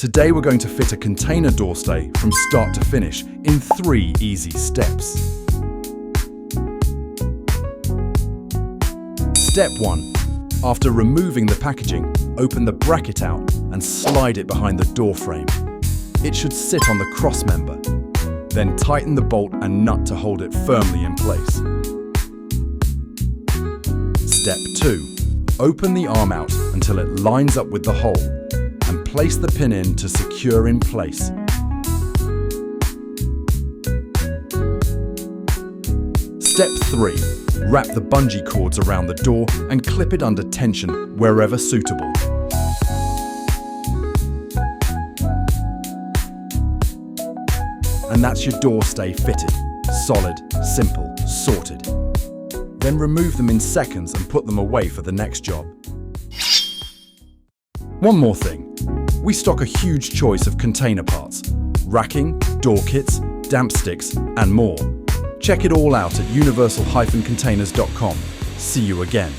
Today we're going to fit a container door stay from start to finish in 3 easy steps. Step 1. After removing the packaging, open the bracket out and slide it behind the door frame. It should sit on the crossmember. Then tighten the bolt and nut to hold it firmly in place. Step 2. Open the arm out until it lines up with the hole and place the pin in to secure in place. Step 3. Wrap the bungee cords around the door and clip it under tension wherever suitable. And that's your door stay fitted. Solid, simple, sorted. Then remove them in seconds and put them away for the next job. One more thing. We stock a huge choice of container parts, racking, door kits, damp sticks, and more. Check it all out at universal-containers.com. See you again.